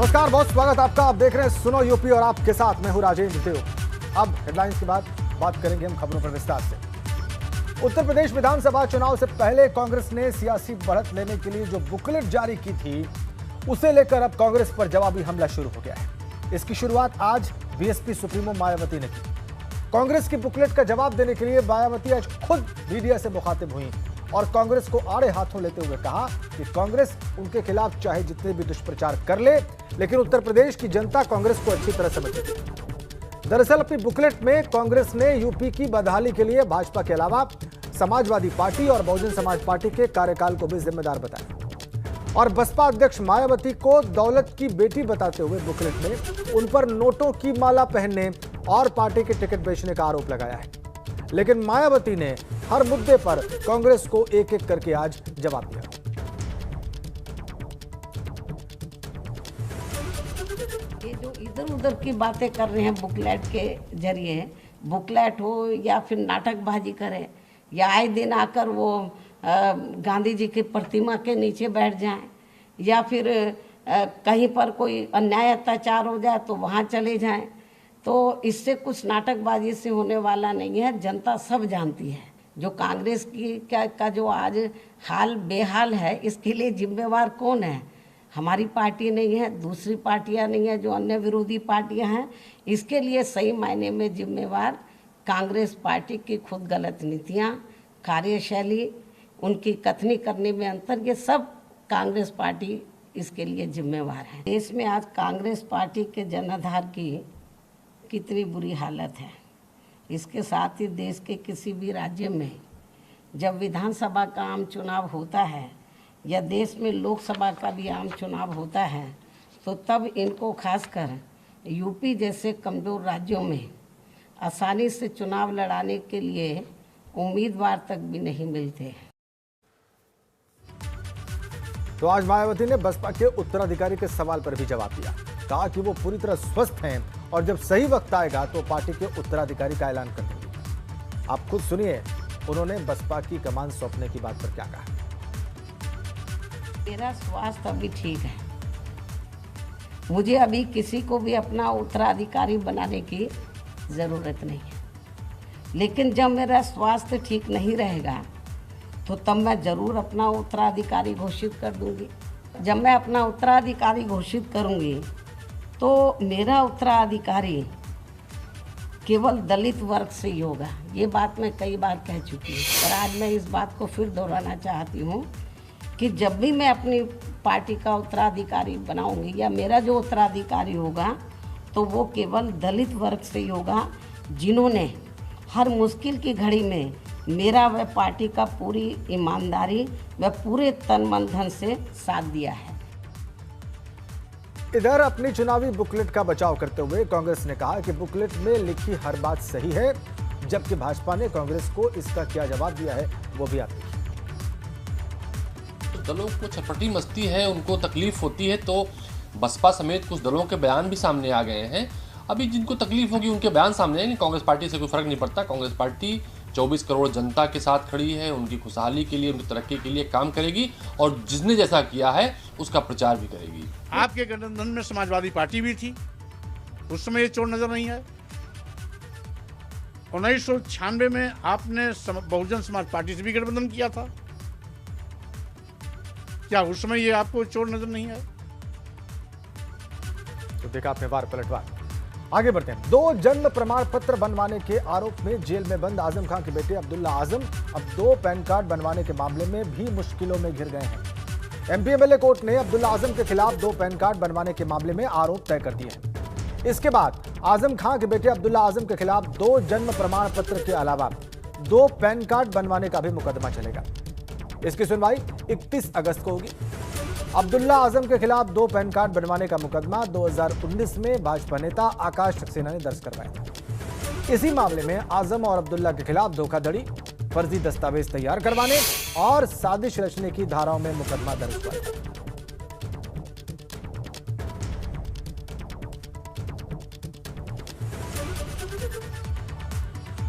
नमस्कार, बहुत स्वागत आपका। आप देख रहे हैं सुनो यूपी और आपके साथ मैं हूं राजेंद्र देव। अब हेडलाइंस के बाद बात करेंगे हम खबरों पर विस्तार से। उत्तर प्रदेश विधानसभा चुनाव से पहले कांग्रेस ने सियासी बढ़त लेने के लिए जो बुकलेट जारी की थी, उसे लेकर अब कांग्रेस पर जवाबी हमला शुरू हो गया है। इसकी शुरुआत आज बीएसपी सुप्रीमो मायावती ने की। कांग्रेस की बुकलेट का जवाब देने के लिए मायावती आज खुद मीडिया से मुखातिब हुई और कांग्रेस को आड़े हाथों लेते हुए कहा कि कांग्रेस उनके खिलाफ चाहे जितने भी दुष्प्रचार कर ले, लेकिन उत्तर प्रदेश की जनता कांग्रेस को अच्छी तरह समझती है। दरअसल अपनी बुकलेट में कांग्रेस ने यूपी की बदहाली के लिए भाजपा के अलावा समाजवादी पार्टी और बहुजन समाज पार्टी के कार्यकाल को भी जिम्मेदार बताया और बसपा अध्यक्ष मायावती को दौलत की बेटी बताते हुए बुकलेट में उन पर नोटों की माला पहनने और पार्टी के टिकट बेचने का आरोप लगाया है। लेकिन मायावती ने हर मुद्दे पर कांग्रेस को एक एक करके आज जवाब दिया। ये जो इधर उधर की बातें कर रहे हैं बुकलेट के जरिए, बुकलेट हो या फिर नाटकबाजी करे या आए दिन आकर वो गांधी जी की प्रतिमा के नीचे बैठ जाएं या फिर कहीं पर कोई अन्याय अत्याचार हो जाए तो वहाँ चले जाएं, तो इससे कुछ नाटकबाजी से होने वाला नहीं है। जनता सब जानती है जो कांग्रेस की का जो आज हाल बेहाल है, इसके लिए जिम्मेवार कौन है? हमारी पार्टी नहीं है, दूसरी पार्टियां नहीं है, जो अन्य विरोधी पार्टियां हैं। इसके लिए सही मायने में जिम्मेवार कांग्रेस पार्टी की खुद गलत नीतियां, कार्यशैली, उनकी कथनी करने में अंतर, ये सब कांग्रेस पार्टी इसके लिए जिम्मेवार है। देश में आज कांग्रेस पार्टी के जनाधार की कितनी बुरी हालत है। इसके साथ ही देश के किसी भी राज्य में जब विधानसभा का आम चुनाव होता है या देश में लोकसभा का भी आम चुनाव होता है, तो तब इनको खासकर यूपी जैसे कमज़ोर राज्यों में आसानी से चुनाव लड़ाने के लिए उम्मीदवार तक भी नहीं मिलते। तो आज मायावती ने बसपा के उत्तराधिकारी के सवाल पर भी जवाब दिया। कहा कि वो पूरी तरह स्वस्थ हैं और जब सही वक्त आएगा तो पार्टी के उत्तराधिकारी का ऐलान कर देंगे। आप खुद सुनिए उन्होंने बसपा की कमान सौंपने की बात पर क्या कहा। मेरा स्वास्थ्य अभी ठीक है, मुझे अभी किसी को भी अपना उत्तराधिकारी बनाने की ज़रूरत नहीं है, लेकिन जब मेरा स्वास्थ्य ठीक नहीं रहेगा तो तब मैं ज़रूर अपना उत्तराधिकारी घोषित कर दूंगी। जब मैं अपना उत्तराधिकारी घोषित करूंगी तो मेरा उत्तराधिकारी केवल दलित वर्ग से ही होगा। ये बात मैं कई बार कह चुकी हूँ, पर आज मैं इस बात को फिर दोहराना चाहती हूँ कि जब भी मैं अपनी पार्टी का उत्तराधिकारी बनाऊंगी या मेरा जो उत्तराधिकारी होगा तो वो केवल दलित वर्ग से ही होगा, जिन्होंने हर मुश्किल की घड़ी में मेरा व पार्टी का पूरी ईमानदारी व पूरे तन मन धन से साथ दिया है। इधर अपनी चुनावी बुकलेट का बचाव करते हुए कांग्रेस ने कहा कि बुकलेट में लिखी हर बात सही है, जबकि भाजपा ने कांग्रेस को इसका क्या जवाब दिया है वो भी आप देखिए। तो दलों को छटपटी मस्ती है, उनको तकलीफ होती है, तो बसपा समेत कुछ दलों के बयान भी सामने आ गए हैं। अभी जिनको तकलीफ होगी उनके बयान सामने आएंगे। कांग्रेस पार्टी से कोई फर्क नहीं पड़ता। कांग्रेस पार्टी 24 करोड़ जनता के साथ खड़ी है, उनकी खुशहाली के लिए, उनकी तरक्की के लिए काम करेगी और जिसने जैसा किया है उसका प्रचार भी करेगी। आपके गठबंधन में समाजवादी पार्टी भी थी, उस समय ये चोट नजर नहीं आया। 1996 में आपने बहुजन समाज पार्टी से भी गठबंधन किया था, क्या उस समय ये आपको चोट नजर नहीं आया? तो देखा आपने वार पलटवार। आगे बढ़ते हैं। 2 जन्म प्रमाण पत्र बनवाने के आरोप में जेल में बंद आजम खान के बेटे अब्दुल्ला आजम अब 2 पैन कार्ड बनवाने के मामले में भी मुश्किलों में घिर गए हैं। एमपी एमएलए कोर्ट ने अब्दुल्ला आजम के खिलाफ 2 पैन कार्ड बनवाने के मामले में आरोप तय कर दिए हैं। इसके बाद आजम खान के बेटे अब्दुल्ला आजम के खिलाफ 2 जन्म प्रमाण पत्र के अलावा 2 पैन कार्ड बनवाने का भी मुकदमा चलेगा। इसकी सुनवाई 31 अगस्त को होगी। अब्दुल्ला आजम के खिलाफ 2 पैन कार्ड बनवाने का मुकदमा 2019 में भाजपा नेता आकाश सक्सेना ने दर्ज करवाया था। इसी मामले में आजम और अब्दुल्ला के खिलाफ धोखाधड़ी, फर्जी दस्तावेज तैयार करवाने और साजिश रचने की धाराओं में मुकदमा दर्ज हुआ था।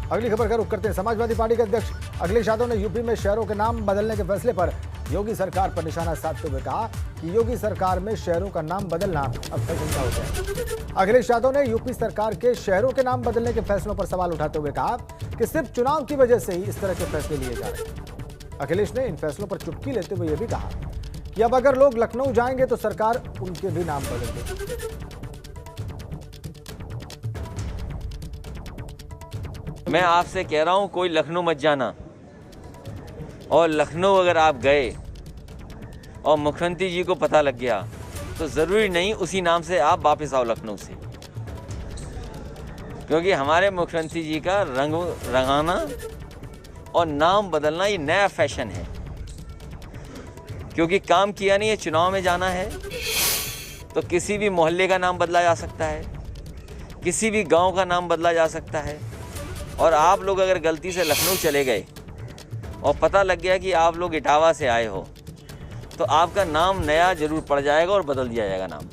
अगली खबर का रुख करते हैं। समाजवादी पार्टी के अध्यक्ष अखिलेश यादव ने यूपी में शहरों के नाम बदलने के फैसले पर योगी सरकार पर निशाना साधते हुए कहा कि योगी सरकार में शहरों का नाम बदलना अब फैशन का हो गया। अखिलेश यादव ने यूपी सरकार के शहरों के नाम बदलने के फैसलों पर सवाल उठाते हुए कहा कि सिर्फ चुनाव की वजह से ही इस तरह के फैसले लिए जा रहे हैं। अखिलेश ने इन फैसलों पर चुटकी लेते हुए यह भी कहा कि अब अगर लोग लखनऊ जाएंगे तो सरकार उनके भी नाम बदल देगी। मैं आपसे कह रहा हूं कोई लखनऊ मत जाना, और लखनऊ अगर आप गए और मुख्यमंत्री जी को पता लग गया तो ज़रूरी नहीं उसी नाम से आप वापस आओ लखनऊ से, क्योंकि हमारे मुख्यमंत्री जी का रंग रंगाना और नाम बदलना ये नया फैशन है। क्योंकि काम किया नहीं है, चुनाव में जाना है तो किसी भी मोहल्ले का नाम बदला जा सकता है, किसी भी गांव का नाम बदला जा सकता है। और आप लोग अगर गलती से लखनऊ चले गए और पता लग गया कि आप लोग इटावा से आए हो तो आपका नाम नया जरूर पड़ जाएगा और बदल दिया जाएगा नाम।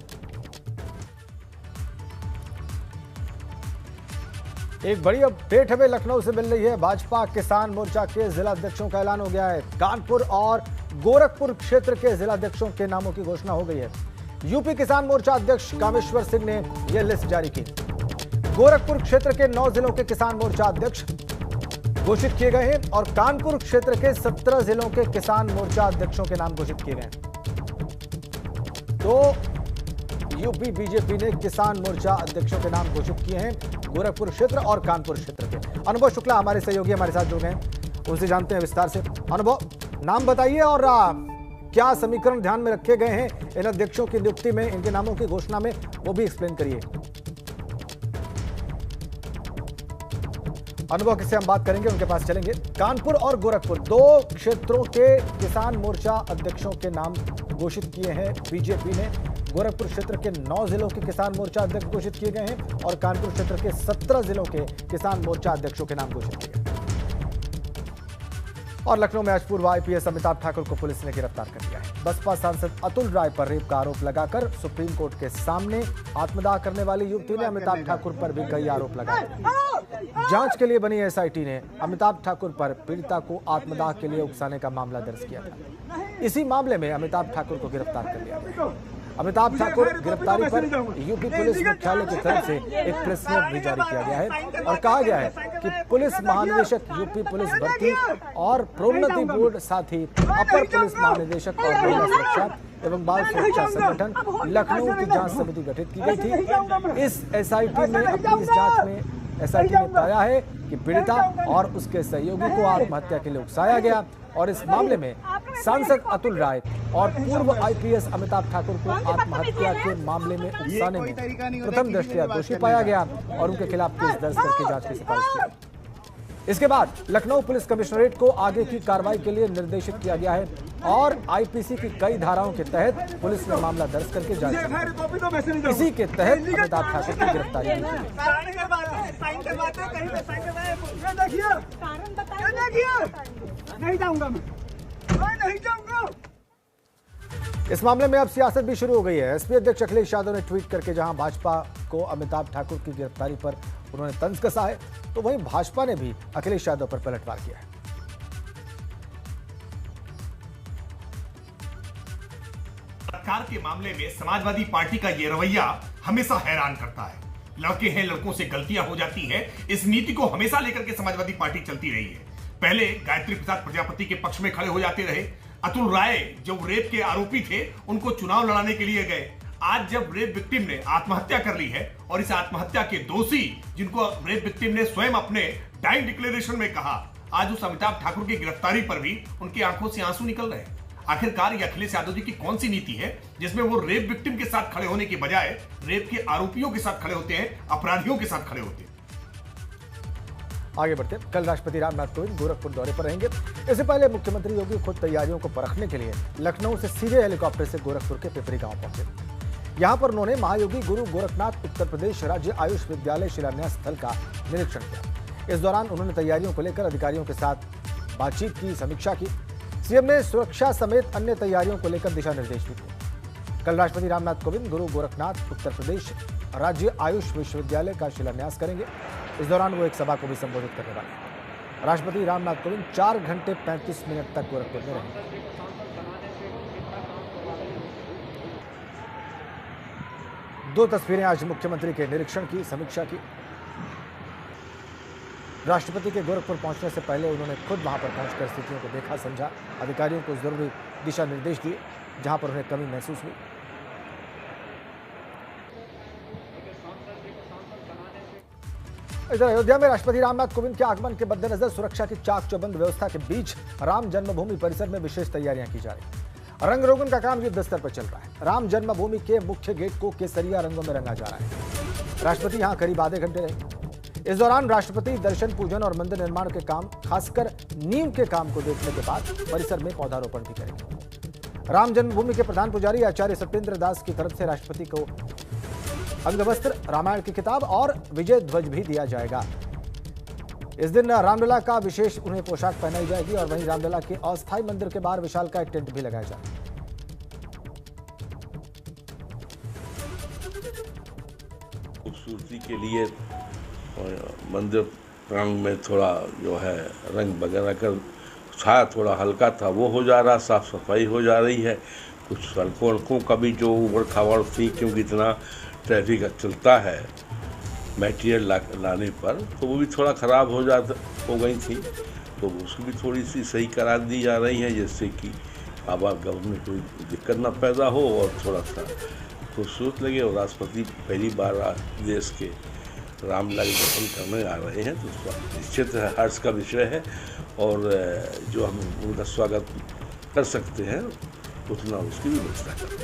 एक बड़ी अपडेट हमें लखनऊ से मिल रही है। भाजपा किसान मोर्चा के जिलाध्यक्षों का ऐलान हो गया है। कानपुर और गोरखपुर क्षेत्र के जिलाध्यक्षों के नामों की घोषणा हो गई है। यूपी किसान मोर्चा अध्यक्ष कामेश्वर सिंह ने यह लिस्ट जारी की। गोरखपुर क्षेत्र के 9 जिलों के किसान मोर्चा अध्यक्ष घोषित किए गए हैं और कानपुर क्षेत्र के 17 जिलों के किसान मोर्चा अध्यक्षों के नाम घोषित किए गए हैं। तो यूपी बीजेपी ने किसान मोर्चा अध्यक्षों के नाम घोषित किए हैं गोरखपुर क्षेत्र और कानपुर क्षेत्र के। अनुभव शुक्ला हमारे सहयोगी हमारे साथ जुड़ गए हैं, उनसे जानते हैं विस्तार से। अनुभव, नाम बताइए और क्या समीकरण ध्यान में रखे गए हैं इन अध्यक्षों की नियुक्ति में, इनके नामों की घोषणा में, वो भी एक्सप्लेन करिए। अनुभव किससे हम बात करेंगे, उनके पास चलेंगे। कानपुर और गोरखपुर 2 क्षेत्रों के किसान मोर्चा अध्यक्षों के नाम घोषित किए हैं बीजेपी ने। गोरखपुर क्षेत्र के 9 जिलों के किसान मोर्चा अध्यक्ष घोषित किए गए हैं और कानपुर क्षेत्र के 17 जिलों के किसान मोर्चा अध्यक्षों के नाम घोषित किए गए। और लखनऊ में आज पूर्व आईपीएस अमिताभ ठाकुर को पुलिस ने गिरफ्तार कर लिया है। बसपा सांसद अतुल राय पर रेप का आरोप लगाकर सुप्रीम कोर्ट के सामने आत्मदाह करने वाली युवती ने अमिताभ ठाकुर पर भी कई आरोप लगाए। जांच के लिए बनी एसआईटी ने अमिताभ ठाकुर पर पीड़िता को आत्मदाह के लिए उकसाने का मामला दर्ज किया था। इसी मामले में अमिताभ ठाकुर को गिरफ्तार कर लिया गया। अमिताभ ठाकुर गिरफ्तारी पर यूपी पुलिस मुख्यालय की तरफ से एक प्रेस नोट भी जारी किया गया है और कहा गया है कि पुलिस महानिदेशक, यूपी पुलिस भर्ती और प्रोन्नति बोर्ड, साथ ही अपर पुलिस महानिदेशक और महिला सुरक्षा एवं बाल सुरक्षा संगठन लखनऊ की जांच समिति गठित की गई थी। इस एसआईटी में अपनी इस जांच में एसआईटी ने पाया है कि पीड़िता और उसके सहयोगी को आत्महत्या के लिए उकसाया गया और इस मामले में सांसद अतुल राय और पूर्व आईपीएस अमिताभ ठाकुर को आत्महत्या के मामले में उकसाने में प्रथम दृष्टया दोषी पाया गया और उनके खिलाफ केस दर्ज करके जांच की सिफारिश की। इसके बाद लखनऊ पुलिस कमिश्नरेट को आगे की कार्रवाई के लिए निर्देशित किया गया है और आईपीसी की कई धाराओं के तहत पुलिस ने मामला दर्ज करके जांच की। इसी के तहत अमिताभ ठाकुर की गिरफ्तारी हुई है। इस मामले में अब सियासत भी शुरू हो गई है। एसपी अध्यक्ष अखिलेश यादव ने ट्वीट करके जहां भाजपा को अमिताभ ठाकुर की गिरफ्तारी पर उन्होंने तंज कसा है, तो वहीं भाजपा ने भी अखिलेश यादव पर पलटवार किया है। बलात्कार के मामले में समाजवादी पार्टी का ये रवैया हमेशा हैरान करता है। लड़के हैं, लड़कों से गलतियां हो जाती है, इस नीति को हमेशा लेकर के समाजवादी पार्टी चलती रही है। पहले गायत्री प्रसाद प्रजापति के पक्ष में खड़े हो जाते रहे। अतुल राय जो रेप के आरोपी थे, उनको चुनाव लड़ाने के लिए गए। आज जब रेप विक्टिम ने आत्महत्या कर ली है और इस आत्महत्या के दोषी, जिनको रेप विक्टिम ने स्वयं अपने डाइंग डिक्लेरेशन में कहा, आज उस अमिताभ ठाकुर की गिरफ्तारी पर भी उनकी आंखों से आंसू निकल रहे हैं। आखिरकार ये अखिलेश यादव जी की कौन सी नीति है जिसमें वो रेप विक्टिम के साथ खड़े होने के बजाय रेप के आरोपियों के साथ खड़े होते हैं, अपराधियों के साथ खड़े होते हैं। आगे बढ़ते, कल राष्ट्रपति रामनाथ कोविंद गोरखपुर दौरे पर रहेंगे। इससे पहले मुख्यमंत्री योगी खुद तैयारियों को परखने के लिए लखनऊ से सीधे हेलीकॉप्टर से गोरखपुर के पिपरी गांव पहुंचे। यहां पर उन्होंने महायोगी गुरु गोरखनाथ उत्तर प्रदेश राज्य आयुष विद्यालय शिलान्यास स्थल का निरीक्षण किया। इस दौरान उन्होंने तैयारियों को लेकर अधिकारियों के साथ बातचीत की, समीक्षा की। सीएम ने सुरक्षा समेत अन्य तैयारियों को लेकर दिशा निर्देश भी दिए। कल राष्ट्रपति रामनाथ कोविंद गुरु गोरखनाथ उत्तर प्रदेश राज्य आयुष विश्वविद्यालय का शिलान्यास करेंगे। इस दौरान वो एक सभा को भी संबोधित करने वाले हैं। राष्ट्रपति रामनाथ कोविंद 4 घंटे 35 मिनट तक गोरखपुर में रहेंगे। दो तस्वीरें आज मुख्यमंत्री के निरीक्षण की समीक्षा की। राष्ट्रपति के गोरखपुर पहुंचने से पहले उन्होंने खुद वहां पर पहुंचकर स्थितियों को देखा, समझा, अधिकारियों को जरूरी दिशा निर्देश दिए जहां पर उन्हें कमी महसूस हुई। इधर अयोध्या में राष्ट्रपति रामनाथ कोविंद के आगमन के मद्देनजर सुरक्षा की चाक चौबंद व्यवस्था के बीच राम जन्मभूमि परिसर में विशेष तैयारियां की जा रही। रंग रोगन का काम युद्ध स्तर पर चल रहा है। राम जन्मभूमि के मुख्य गेट को केसरिया रंगों में रंगा जा रहा है। राष्ट्रपति यहां करीब आधे घंटे रहे। इस दौरान राष्ट्रपति दर्शन पूजन और मंदिर निर्माण के काम, खासकर नींव के काम को देखने के बाद परिसर में पौधारोपण भी करेंगे। राम जन्मभूमि के प्रधान पुजारी आचार्य सत्येंद्र दास की तरफ से राष्ट्रपति को अंगवस्त्र, रामायण की किताब और विजय ध्वज भी दिया जाएगा। इस दिन रामलला का विशेष उन्हें पोशाक पहनाई जाएगी और वहीं रामलला के अस्थायी मंदिर के बाहर विशालकाय टेंट भी लगाया जाएगा। खूबसूरती के लिए मंदिर प्रांगण में थोड़ा जो है रंग वगैरह कर छाया थोड़ा हल्का था, वो हो जा रहा, साफ सफाई हो जा रही है। कुछ सड़कों का भी जो उबड़ खाबड़ थी, क्योंकि इतना ट्रैफिक चलता है मटेरियल लाने पर, तो वो भी थोड़ा ख़राब हो गई थी, तो उसकी भी थोड़ी सी सही करा दी जा रही है, जिससे कि आवागमन में कोई दिक्कत ना पैदा हो और थोड़ा सा खूबसूरत लगे। और राष्ट्रपति पहली बार देश के रामलला के दर्शन करने आ रहे हैं, तो उसका निश्चित हर्ष का विषय है और जो हम उनका स्वागत कर सकते हैं उतना उसकी भी व्यवस्था करें।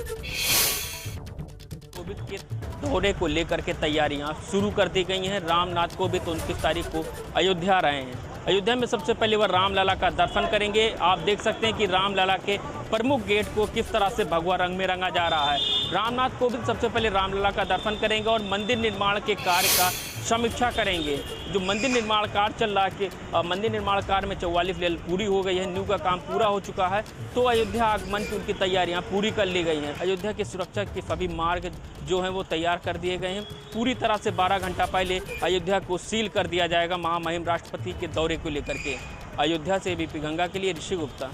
कोविंद के दौरे को लेकर के तैयारियां शुरू कर दी गई हैं। रामनाथ कोविंद 29 तारीख को अयोध्या रहे हैं। अयोध्या में सबसे पहले वह रामलला का दर्शन करेंगे। आप देख सकते हैं कि रामलला के प्रमुख गेट को किस तरह से भगवा रंग में रंगा जा रहा है। रामनाथ कोविंद सबसे पहले रामलला का दर्शन करेंगे और मंदिर निर्माण के कार्य का समीक्षा करेंगे। जो मंदिर निर्माण कार्य चल रहा है कि मंदिर निर्माण कार्य में 44 लेवल पूरी हो गई है, नींव का काम पूरा हो चुका है, तो अयोध्या आगमन की उनकी तैयारियां पूरी कर ली गई हैं। अयोध्या की सुरक्षा के सभी मार्ग जो हैं वो तैयार कर दिए गए हैं। पूरी तरह से 12 घंटा पहले अयोध्या को सील कर दिया जाएगा महामहिम राष्ट्रपति के दौरे को लेकर के। अयोध्या से बीपी गंगा के लिए ऋषि गुप्ता।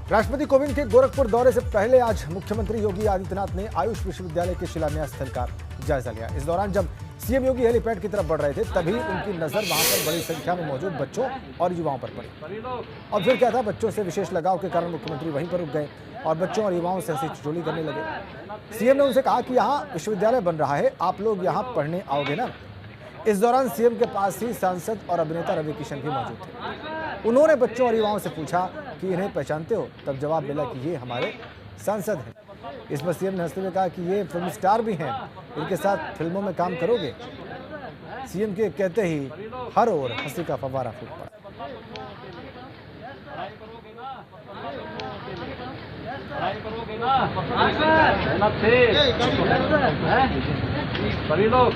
राष्ट्रपति कोविंद के गोरखपुर दौरे से पहले आज मुख्यमंत्री योगी आदित्यनाथ ने आयुष विश्वविद्यालय के शिलान्यास स्थल का जायजा लिया। इस दौरान जब सीएम योगी हेलीपैड की तरफ बढ़ रहे थे, तभी उनकी नजर वहां पर बड़ी संख्या में मौजूद बच्चों और युवाओं पर पड़ी। और फिर क्या था, बच्चों से विशेष लगाव के कारण मुख्यमंत्री वहीं पर रुक गए और बच्चों और युवाओं से हंसी ठिठोली करने लगे। सीएम ने उनसे कहा कि यहाँ विश्वविद्यालय बन रहा है, आप लोग यहाँ पढ़ने आओगे ना। इस दौरान सीएम के पास ही सांसद और अभिनेता रवि किशन भी मौजूद थे। उन्होंने बच्चों और युवाओं से पूछा कि इन्हें पहचानते हो, तब जवाब मिला कि ये हमारे सांसद हैं। इस पर सीएम ने हंसते हुए कहा कि ये फिल्म स्टार भी हैं, इनके साथ फिल्मों में काम करोगे। सीएम के कहते ही हर ओर हंसी का फव्वारा फूट पड़ा। सभी लोग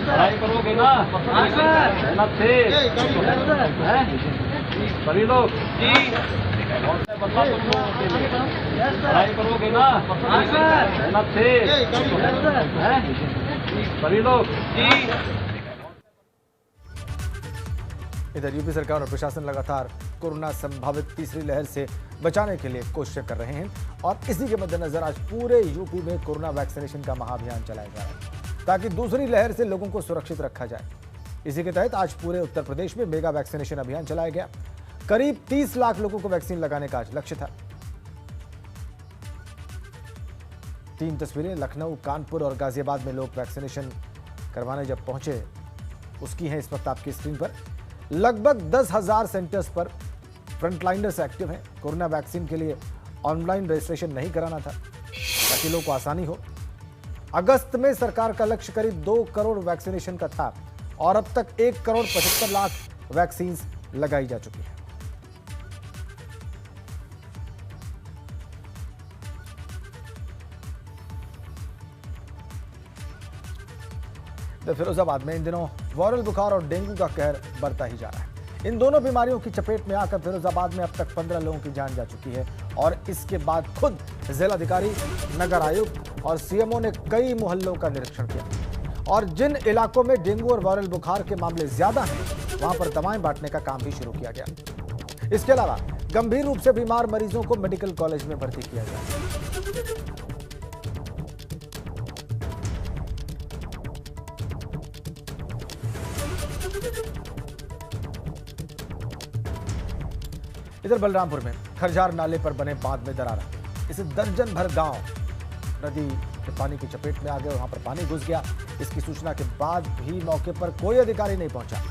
पढ़ाई करोगे ना, मेहनत से सभी लोग पढ़ाई करोगे ना, मेहनत से सभी लोग। इधर यूपी सरकार और प्रशासन लगातार कोरोना संभावित तीसरी लहर से बचाने के लिए कोशिशें कर रहे हैं और इसी के मद्देनजर आज पूरे यूपी में कोरोना वैक्सीनेशन का महाअभियान चलाया जा रहा है ताकि दूसरी लहर से लोगों को सुरक्षित रखा जाए। इसी के तहत आज पूरे उत्तर प्रदेश में मेगा वैक्सीनेशन अभियान चलाया गया। करीब 30 लाख लोगों को वैक्सीन लगाने का आज लक्ष्य था। 3 तस्वीरें लखनऊ, कानपुर और गाजियाबाद में लोग वैक्सीनेशन करवाने जब पहुंचे उसकी हैं इस वक्त आपकी स्क्रीन पर। लगभग 10,000 सेंटर्स पर फ्रंटलाइनर्स एक्टिव हैं। कोरोना वैक्सीन के लिए ऑनलाइन रजिस्ट्रेशन नहीं कराना था ताकि लोगों को आसानी हो। अगस्त में सरकार का लक्ष्य करीब 2 करोड़ वैक्सीनेशन का था और अब तक 1 करोड़ 75 लाख वैक्सीन लगाई जा चुकी है। फिरोजाबाद में इन दिनों वायरल बुखार और डेंगू का कहर बढ़ता ही जा रहा है। इन दोनों बीमारियों की चपेट में आकर फिरोजाबाद में अब तक 15 लोगों की जान जा चुकी है और इसके बाद खुद जिलाधिकारी, नगर आयुक्त और सीएमओ ने कई मोहल्लों का निरीक्षण किया और जिन इलाकों में डेंगू और वायरल बुखार के मामले ज्यादा हैं वहां पर दवाएं बांटने का काम भी शुरू किया गया। इसके अलावा गंभीर रूप से बीमार मरीजों को मेडिकल कॉलेज में भर्ती किया जाए। इधर बलरामपुर में खरझार नाले पर बने बांध में दरार, इसे दर्जन भर गांव नदी के पानी की चपेट में आ गए। वहां पर पानी घुस गया। इसकी सूचना के बाद भी मौके पर कोई अधिकारी नहीं पहुंचा।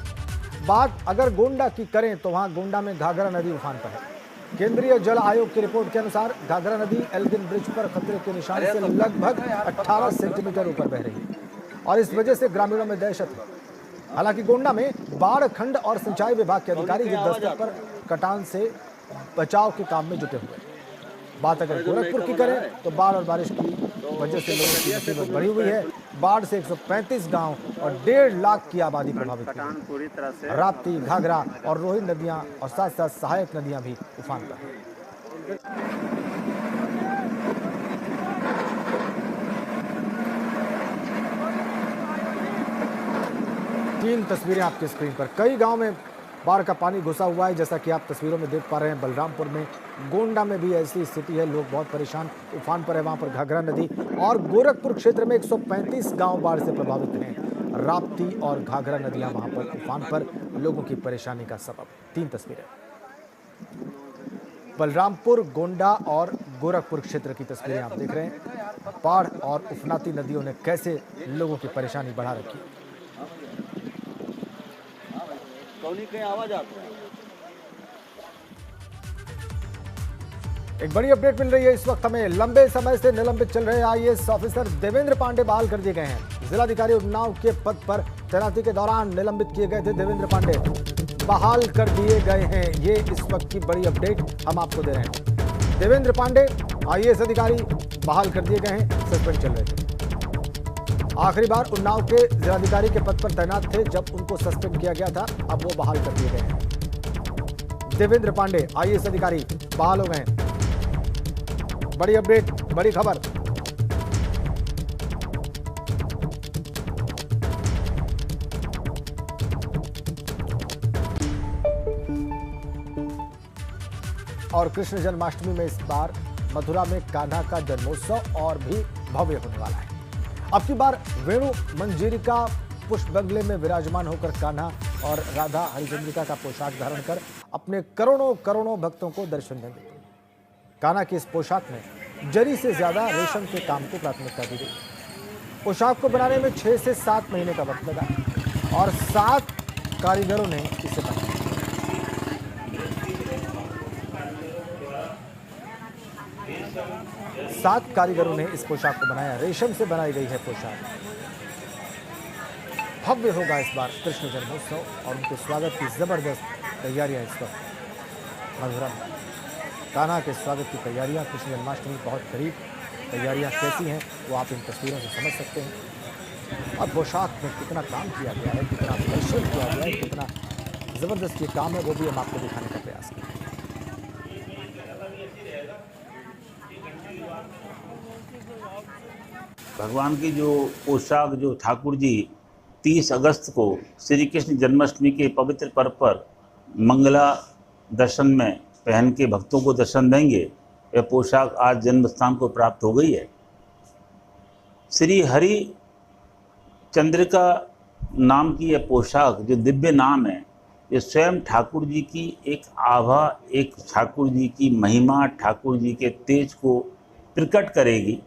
बात अगर गोंडा की करें तो वहां गोंडा में घाघरा नदी उफान पर है। केंद्रीय जल आयोग की रिपोर्ट के अनुसार घाघरा नदी एल्गिन ब्रिज पर खतरे के निशान से लगभग 18 सेंटीमीटर ऊपर बह रही है और इस वजह से ग्रामीणों में दहशत है। हालांकि गोंडा में बाढ़ खंड और सिंचाई विभाग के अधिकारी युद्ध स्तर पर कटान से बचाव के काम में जुटे हुए। बात अगर गोरखपुर की करें तो बाढ़ और बारिश की वजह से लोगों की मुसीबत बढ़ी हुई है। बाढ़ से 135 गांव और 1.5 लाख की आबादी प्रभावित हुई। राप्ती, घाघरा और रोहित नदियां और साथ साथ सहायक नदियां भी उफान पर हैं। तीन तस्वीरें आपकी स्क्रीन पर। कई गांव में बाढ़ का पानी घुसा हुआ है, जैसा कि आप तस्वीरों में देख पा रहे हैं। बलरामपुर में, गोंडा में भी ऐसी स्थिति है, लोग बहुत परेशान, उफान पर है वहां पर घाघरा नदी। और गोरखपुर क्षेत्र में 135 गांव बाढ़ से प्रभावित हैं। राप्ती और घाघरा नदियां वहां पर उफान पर, लोगों की परेशानी का सबब। तीन तस्वीरें बलरामपुर, गोंडा और गोरखपुर क्षेत्र की तस्वीरें आप देख रहे हैं। बाढ़ और उफनाती नदियों ने कैसे लोगों की परेशानी बढ़ा रखी। एक बड़ी अपडेट मिल रही है इस वक्त हमें। लंबे समय से निलंबित चल रहे आईएएस ऑफिसर देवेंद्र पांडे बहाल कर दिए गए हैं। जिलाधिकारी उन्नाव के पद पर तैनाती के दौरान निलंबित किए गए थे देवेंद्र पांडे, बहाल कर दिए गए हैं। ये इस वक्त की बड़ी अपडेट हम आपको दे रहे हैं। देवेंद्र पांडे आईएएस अधिकारी बहाल कर दिए गए हैं, सस्पेंड चल रहे थे। आखिरी बार उन्नाव के जिलाधिकारी के पद पर तैनात थे जब उनको सस्पेंड किया गया था, अब वो बहाल कर दिए गए हैं। देवेंद्र पांडे आईएएस अधिकारी बहाल हो गए। बड़ी अपडेट, बड़ी खबर। और कृष्ण जन्माष्टमी में इस बार मथुरा में कान्हा का जन्मोत्सव और भी भव्य होने वाला है। अब की बार वेणु मंजीरिका पुष्प बंगले में विराजमान होकर कान्हा और राधा हरिचंद्रिका का पोशाक धारण कर अपने करोड़ों करोड़ों भक्तों को दर्शन देंगे। कान्हा की इस पोशाक में जरी से ज्यादा रेशम के काम को प्राथमिकता दी गई। पोशाक को बनाने में 6 से 7 महीने का वक्त लगा और 7 कारीगरों ने इसे बनाया। सात कारीगरों ने इस पोशाक को बनाया। रेशम से बनाई गई है पोशाक। भव्य होगा इस बार कृष्ण जन्मोत्सव और उनके स्वागत की जबरदस्त तैयारियां इस वक्त मथुरा में। कान्हा के स्वागत की तैयारियां, कृष्ण जन्माष्टमी बहुत करीब, तैयारियां कैसी हैं वो आप इन तस्वीरों से समझ सकते हैं। अब पोशाक में कितना काम किया गया है, कितना परिश्रम किया गया है, कितना जबरदस्त ये काम है, वो भी हम आपको दिखाने का प्रयास करें। भगवान की जो पोशाक जो ठाकुर जी 30 अगस्त को श्री कृष्ण जन्माष्टमी के पवित्र पर्व पर मंगला दर्शन में पहन के भक्तों को दर्शन देंगे, यह पोशाक आज जन्म स्थान को प्राप्त हो गई है। श्री हरि चंद्रिका नाम की यह पोशाक जो दिव्य नाम है, ये स्वयं ठाकुर जी की एक आभा, एक ठाकुर जी की महिमा, ठाकुर जी के तेज को प्रकट करेगी।